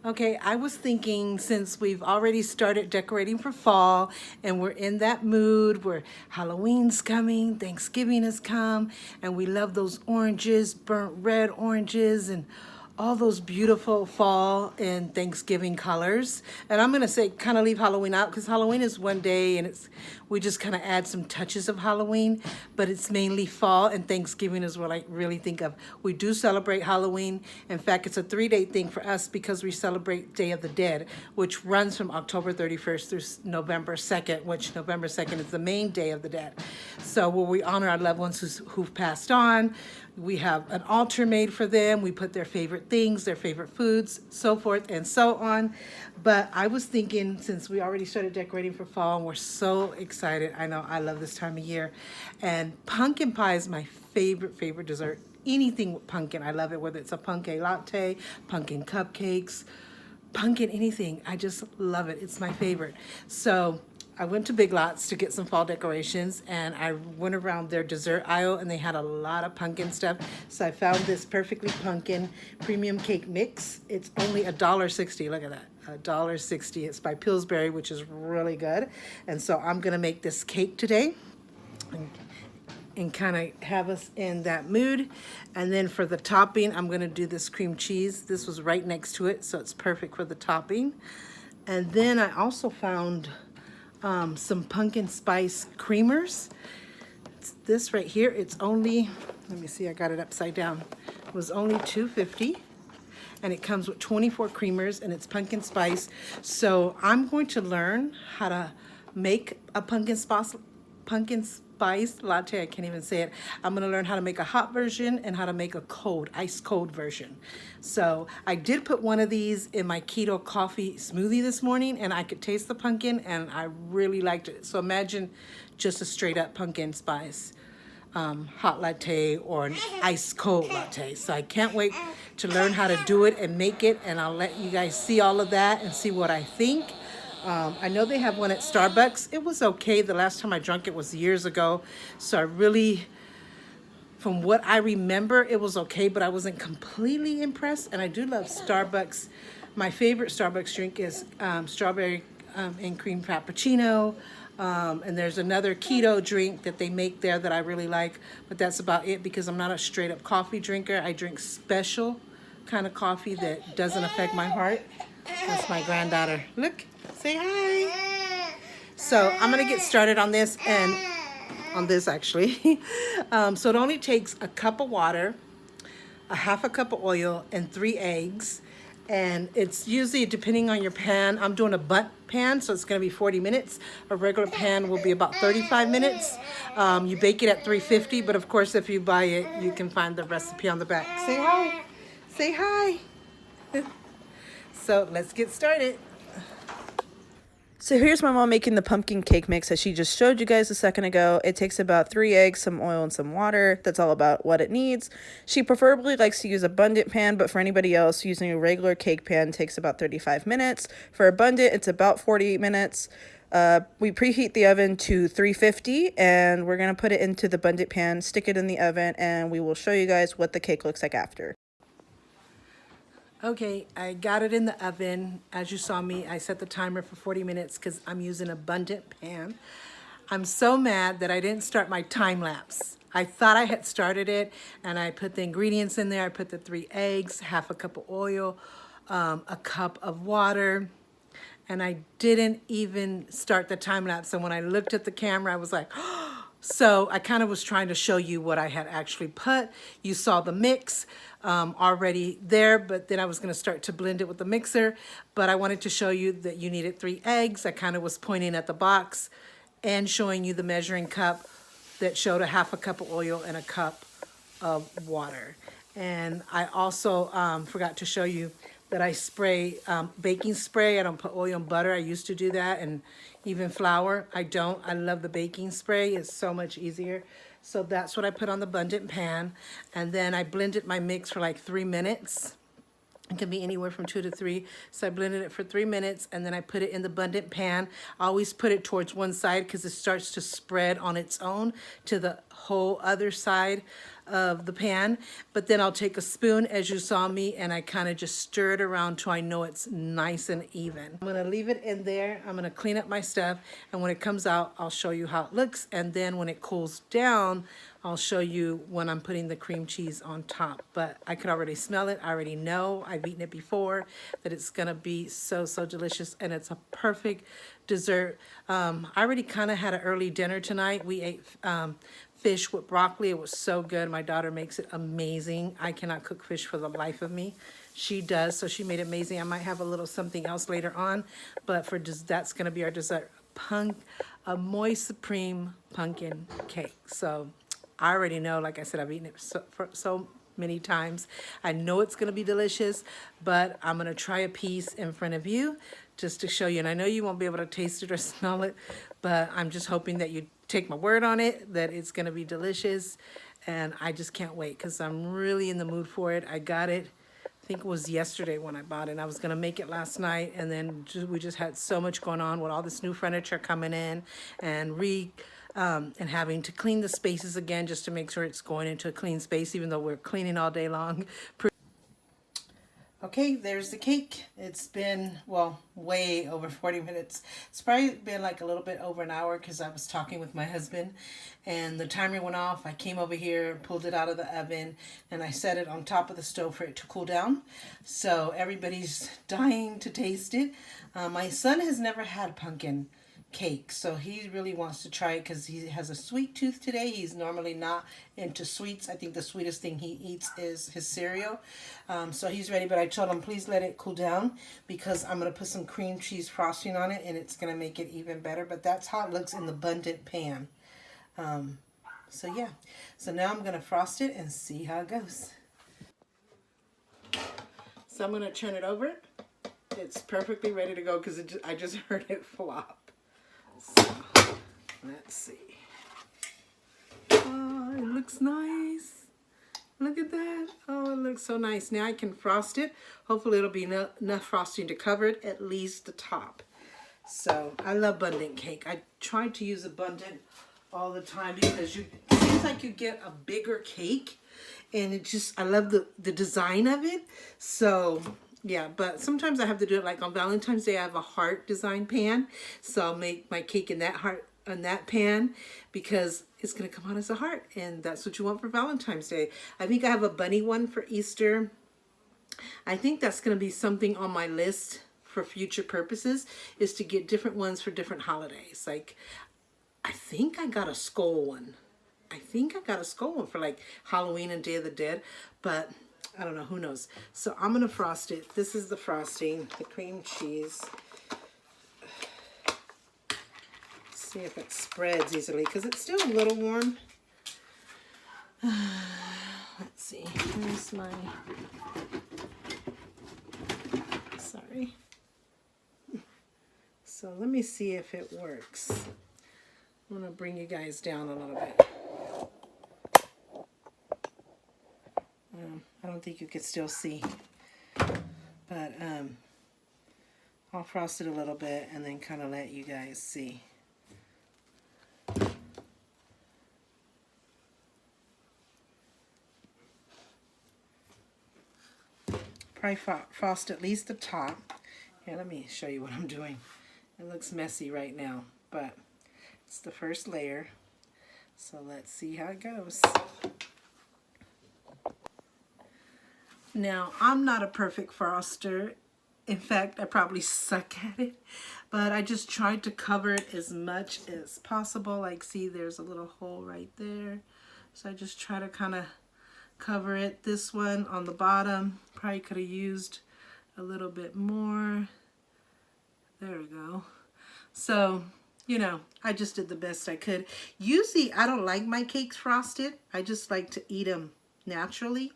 Okay, I was thinking since we've already started decorating for fall and we're in that mood where Halloween's coming, Thanksgiving has come, and we love those oranges, burnt red oranges, and all those beautiful fall and Thanksgiving colors. And I'm gonna say kind of leave Halloween out because Halloween is one day and we just kind of add some touches of Halloween, but it's mainly fall and Thanksgiving is what I really think of. We do celebrate Halloween. In fact, it's a 3-day thing for us because we celebrate Day of the Dead, which runs from October 31st through November 2nd, which November 2nd is the main Day of the Dead. So where we honor our loved ones who've passed on. We have an altar made for them. We put their favorite things, their favorite foods, so forth and so on. But I was thinking, since we already started decorating for fall and we're so excited, I know I love this time of year. And pumpkin pie is my favorite dessert. Anything with pumpkin, I love it, whether it's a pumpkin latte, pumpkin cupcakes, pumpkin anything. I just love it. It's my favorite. So I went to Big Lots to get some fall decorations and I went around their dessert aisle and they had a lot of pumpkin stuff. So I found this Perfectly Pumpkin Premium Cake Mix. It's only $1.60. Look at that, $1.60. It's by Pillsbury, which is really good. And so I'm gonna make this cake today and kind of have us in that mood. And then for the topping, I'm gonna do this cream cheese. This was right next to it, so it's perfect for the topping. And then I also found some pumpkin spice creamers. It's this right here. It's only, let me see, I got it upside down. It was only $2.50 and it comes with 24 creamers and it's pumpkin spice. So I'm going to learn how to make a pumpkin spice latte. I can't even say it. I'm gonna learn how to make a hot version and how to make a ice cold version. So I did put one of these in my keto coffee smoothie this morning and I could taste the pumpkin and I really liked it. So imagine just a straight up pumpkin spice hot latte or an ice cold latte. So I can't wait to learn how to do it and make it, and I'll let you guys see all of that and see what I think. I know they have one at Starbucks. It was okay. The last time I drank it was years ago. So I really, from what I remember, it was okay, but I wasn't completely impressed. And I do love Starbucks. My favorite Starbucks drink is strawberry and cream frappuccino. And there's another keto drink that they make there that I really like, but that's about it because I'm not a straight up coffee drinker. I drink special kind of coffee that doesn't affect my heart. That's my granddaughter. Look, say hi. So I'm gonna get started on this and on this actually. So it only takes a cup of water, a half a cup of oil, and 3 eggs. And it's usually, depending on your pan, I'm doing a butt pan, so it's gonna be 40 minutes. A regular pan will be about 35 minutes. You bake it at 350, but of course if you buy it, you can find the recipe on the back. Say hi. Say hi. So let's get started. So here's my mom making the pumpkin cake mix that she just showed you guys a second ago. It takes about 3 eggs, some oil, and some water. That's all about what it needs. She preferably likes to use abundant pan, but for anybody else, using a regular cake pan takes about 35 minutes. For abundant, it's about 48 minutes. We preheat the oven to 350, and we're going to put it into the abundant pan, stick it in the oven, and we will show you guys what the cake looks like after. Okay, I got it in the oven. As you saw me, I set the timer for 40 minutes because I'm using abundant pan. I'm so mad that I didn't start my time lapse. I thought I had started it and I put the ingredients in there. I put the 3 eggs, half a cup of oil, a cup of water, and I didn't even start the time lapse. And when I looked at the camera, I was like, so I kind of was trying to show you what I had actually put. You saw the mix already there, but then I was going to start to blend it with the mixer. But I wanted to show you that you needed 3 eggs. I kind of was pointing at the box and showing you the measuring cup that showed a half a cup of oil and a cup of water. And I also forgot to show you that I spray baking spray. I don't put oil and butter. I used to do that, and even flour. I don't. I love the baking spray. It's so much easier. So that's what I put on the abundant pan. And then I blended my mix for like 3 minutes. It can be anywhere from 2 to 3. So I blended it for 3 minutes and then I put it in the abundant pan. I always put it towards one side because it starts to spread on its own to the whole other side of the pan, but then I'll take a spoon as you saw me and I kind of just stir it around till I know it's nice and even. I'm gonna leave it in there. I'm gonna clean up my stuff, and when it comes out, I'll show you how it looks, and then when it cools down, I'll show you when I'm putting the cream cheese on top. But I could already smell it. I already know, I've eaten it before, that it's gonna be so, so delicious, and it's a perfect dessert. I already kind of had an early dinner tonight. We ate fish with broccoli. It was so good. My daughter makes it amazing. I cannot cook fish for the life of me. She does, so she made it amazing. I might have a little something else later on, but for that's gonna be our dessert. A moist supreme pumpkin cake. So I already know, like I said, I've eaten it so many times. I know it's gonna be delicious, but I'm gonna try a piece in front of you just to show you. And I know you won't be able to taste it or smell it, but I'm just hoping that you take my word on it, that it's gonna be delicious. And I just can't wait because I'm really in the mood for it. I got it, I think it was yesterday when I bought it. And I was gonna make it last night, and then we just had so much going on with all this new furniture coming in and and having to clean the spaces again just to make sure it's going into a clean space, even though we're cleaning all day long. Okay, there's the cake. It's been, well, way over 40 minutes. It's probably been like a little bit over an hour because I was talking with my husband and the timer went off. I came over here, pulled it out of the oven, and I set it on top of the stove for it to cool down. So everybody's dying to taste it. My son has never had pumpkin cake, so he really wants to try it because he has a sweet tooth today. He's normally not into sweets. I think the sweetest thing he eats is his cereal. So he's ready, but I told him please let it cool down because I'm going to put some cream cheese frosting on it and it's going to make it even better. But that's how it looks in the abundant pan. So yeah, so now I'm going to frost it and see how it goes. So I'm going to turn it over. It's perfectly ready to go because I just heard it flop. So, let's see. Oh, it looks nice. Look at that. Oh, it looks so nice. Now I can frost it. Hopefully it'll be enough frosting to cover it, at least the top. So, I love abundant cake. I try to use abundant all the time because it seems like you get a bigger cake. And it just, I love the design of it. So, yeah, but sometimes I have to do it like on Valentine's Day. I have a heart design pan, so I'll make my cake in that heart on that pan because it's gonna come out as a heart, and that's what you want for Valentine's Day. I think I have a bunny one for Easter. I think that's gonna be something on my list for future purposes, is to get different ones for different holidays. Like, I think I got a skull one. I think I got a skull one for like Halloween and Day of the Dead, but I don't know, who knows. So I'm gonna frost it. This is the frosting, the cream cheese. See if it spreads easily because it's still a little warm. Let's see, here's my, sorry. So let me see if it works. I'm gonna bring you guys down a little bit. I don't think you can still see, but I'll frost it a little bit and then kind of let you guys see. Probably frost at least the top. Here, let me show you what I'm doing. It looks messy right now, but it's the first layer. So let's see how it goes. Now, I'm not a perfect froster. In fact, I probably suck at it, but I just tried to cover it as much as possible. Like, see, there's a little hole right there. So I just try to kind of cover it. This one on the bottom, probably could have used a little bit more. There we go. So, you know, I just did the best I could. Usually, I don't like my cakes frosted. I just like to eat them naturally,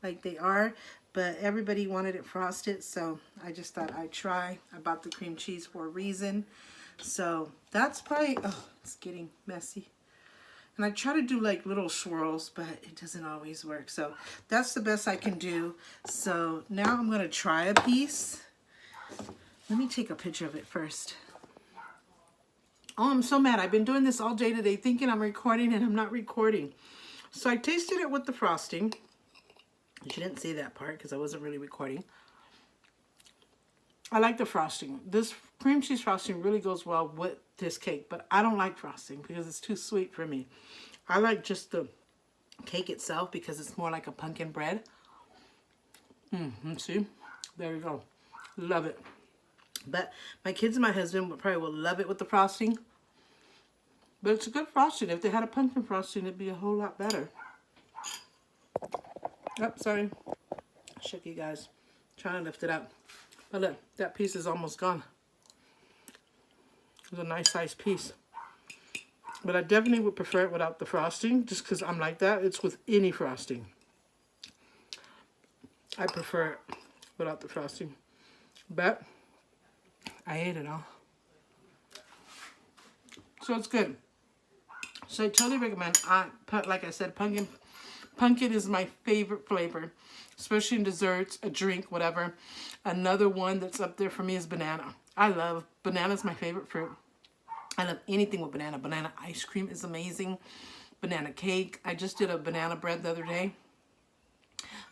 like they are, but everybody wanted it frosted, so I just thought I'd try. I bought the cream cheese for a reason. So that's probably, oh, it's getting messy. And I try to do like little swirls, but it doesn't always work. So that's the best I can do. So now I'm gonna try a piece. Let me take a picture of it first. Oh, I'm so mad. I've been doing this all day today thinking I'm recording and I'm not recording. So I tasted it with the frosting. You didn't see that part because I wasn't really recording. I like the frosting. This cream cheese frosting really goes well with this cake, but I don't like frosting because it's too sweet for me. I like just the cake itself because it's more like a pumpkin bread. See? There you go. Love it. But my kids and my husband probably will love it with the frosting. But it's a good frosting. If they had a pumpkin frosting, it'd be a whole lot better. Oh, sorry. I shook you guys. Trying to lift it up. But look, that piece is almost gone. It's a nice sized piece. But I definitely would prefer it without the frosting, just because I'm like that. It's with any frosting. I prefer it without the frosting. But I ate it all. So it's good. So I totally recommend. Like I said, pumpkin is my favorite flavor, especially in desserts, a drink, whatever. Another one that's up there for me is banana. I love banana's my favorite fruit. I love anything with banana. Banana ice cream is amazing. Banana cake. I just did a banana bread the other day.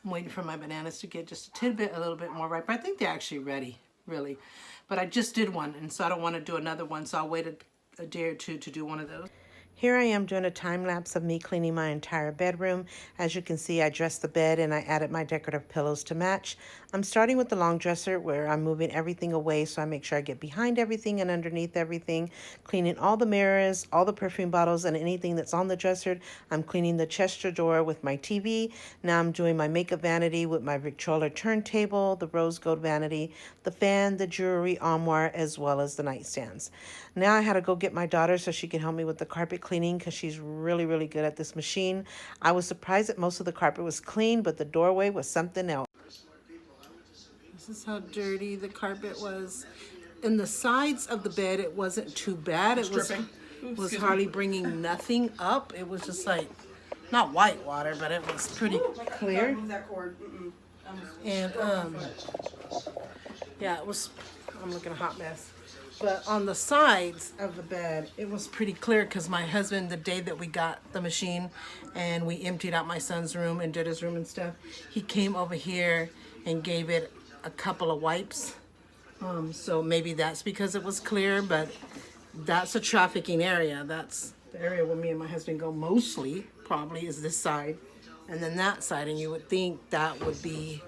I'm waiting for my bananas to get just a little bit more ripe. I think they're actually ready, really. But I just did one, and so I don't want to do another one, so I'll wait a day or two to do one of those. Here I am doing a time lapse of me cleaning my entire bedroom. As you can see, I dressed the bed and I added my decorative pillows to match. I'm starting with the long dresser where I'm moving everything away so I make sure I get behind everything and underneath everything, cleaning all the mirrors, all the perfume bottles, and anything that's on the dresser. I'm cleaning the chest drawer with my TV. Now I'm doing my makeup vanity with my Victrola turntable, the rose gold vanity, the fan, the jewelry armoire, as well as the nightstands. Now I had to go get my daughter so she can help me with the carpet cleaning because she's really, really good at this machine. I was surprised that most of the carpet was clean, but the doorway was something else. This is how dirty the carpet was. In the sides of the bed, it wasn't too bad. It was hardly bringing nothing up. It was just like, not white water, but it was pretty clear. And, yeah, it was, I'm looking a hot mess. But on the sides of the bed, it was pretty clear because my husband, the day that we got the machine and we emptied out my son's room and did his room and stuff, he came over here and gave it a couple of wipes. So maybe that's because it was clear, but that's a trafficking area. That's the area where me and my husband go mostly, probably, is this side. And then that side, and you would think that would be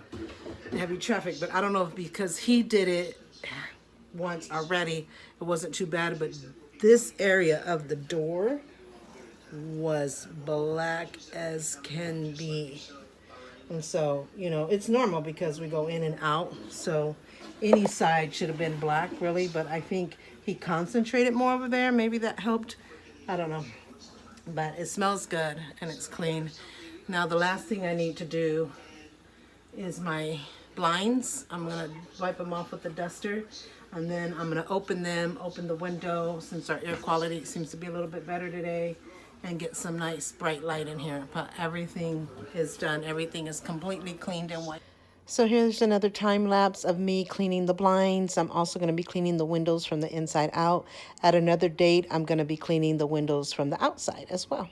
heavy traffic. But I don't know if because he did it once already, it wasn't too bad, but this area of the door was black as can be. And so, you know, it's normal because we go in and out, so any side should have been black, really, but I think he concentrated more over there. Maybe that helped. I don't know. But it smells good and it's clean. Now the last thing I need to do is my blinds. I'm going to wipe them off with the duster. And then I'm going to open the window, since our air quality seems to be a little bit better today, and get some nice bright light in here. But everything is done. Everything is completely cleaned and white. So here's another time lapse of me cleaning the blinds. I'm also going to be cleaning the windows from the inside out. At another date, I'm going to be cleaning the windows from the outside as well.